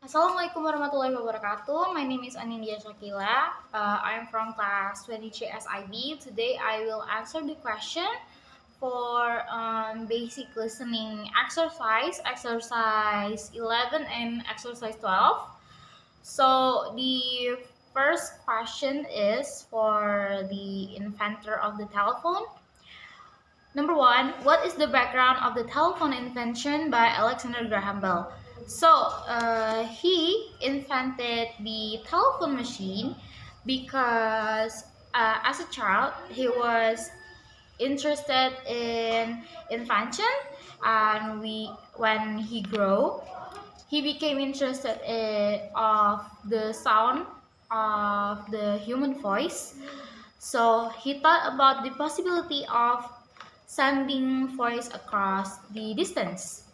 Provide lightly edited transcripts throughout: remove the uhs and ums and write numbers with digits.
Assalamualaikum warahmatullahi wabarakatuh. My name is Anindya Shakila. I am from class 23 SIB. Today I will answer the question for basic listening exercise 11 and exercise 12. So the first question is for the inventor of the telephone. Number one, what is the background of the telephone invention by Alexander Graham Bell? So, he invented the telephone machine because as a child he was interested in invention, and when he grew, he became interested of the sound of the human voice. So he thought about the possibility of sending voice across the distance.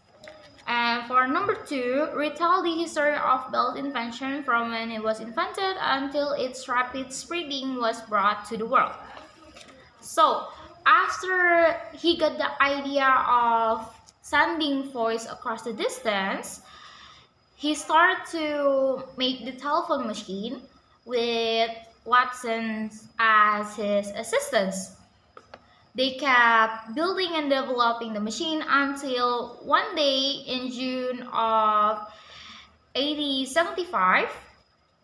And for number two, retell the history of Bell's invention from when it was invented until its rapid spreading was brought to the world. So after he got the idea of sending voice across the distance, he started to make the telephone machine with Watson as his assistants. They kept building and developing the machine until one day in June of 1875,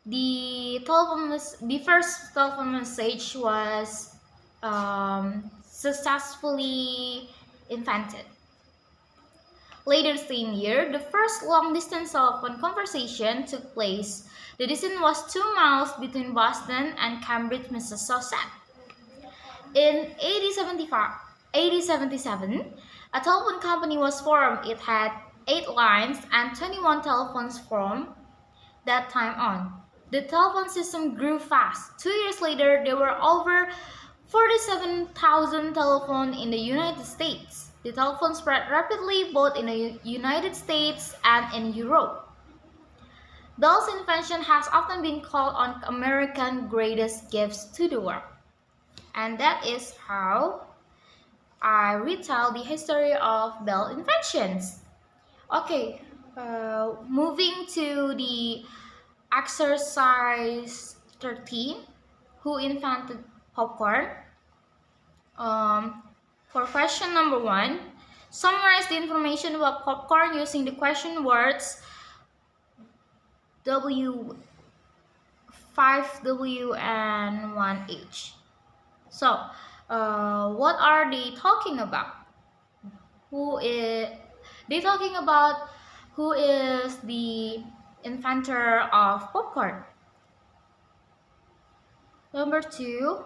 the first telephone message was successfully invented. Later same year, the first long-distance telephone conversation took place. The distance was 2 miles between Boston and Cambridge, Massachusetts. In 1877, a telephone company was formed. It had 8 lines and 21 telephones from that time on. The telephone system grew fast. 2 years later, there were over 47,000 telephones in the United States. The telephone spread rapidly both in the United States and in Europe. Bell's invention has often been called one of America's greatest gifts to the world. And that is how I retell the history of Bell inventions. Okay, moving to the exercise 13, who invented popcorn? For question number 1, summarize the information about popcorn using the question words W, 5W, and 1H. So, what are they talking about? They talking about who is the inventor of popcorn? Number 2,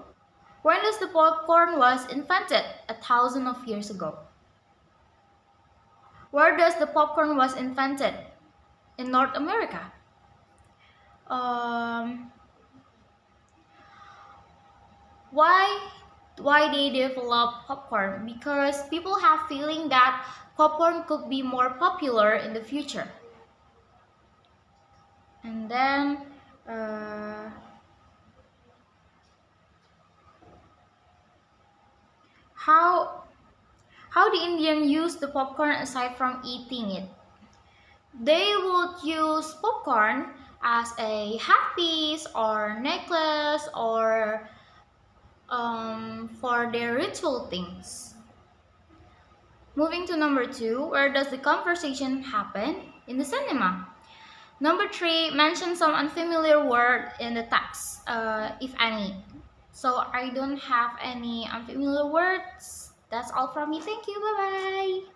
when does the popcorn was invented? 1,000 of years ago. Where does the popcorn was invented? In North America. Why they develop popcorn? Because people have feeling that popcorn could be more popular in the future. And then how the Indian use the popcorn aside from eating it? They would use popcorn as a hat piece or necklace or for their ritual things. Moving to number 2, where does the conversation happen? In the cinema. Number 3, mention some unfamiliar word in the text, if any. So I don't have any unfamiliar words. That's all from me. Thank you. Bye-bye.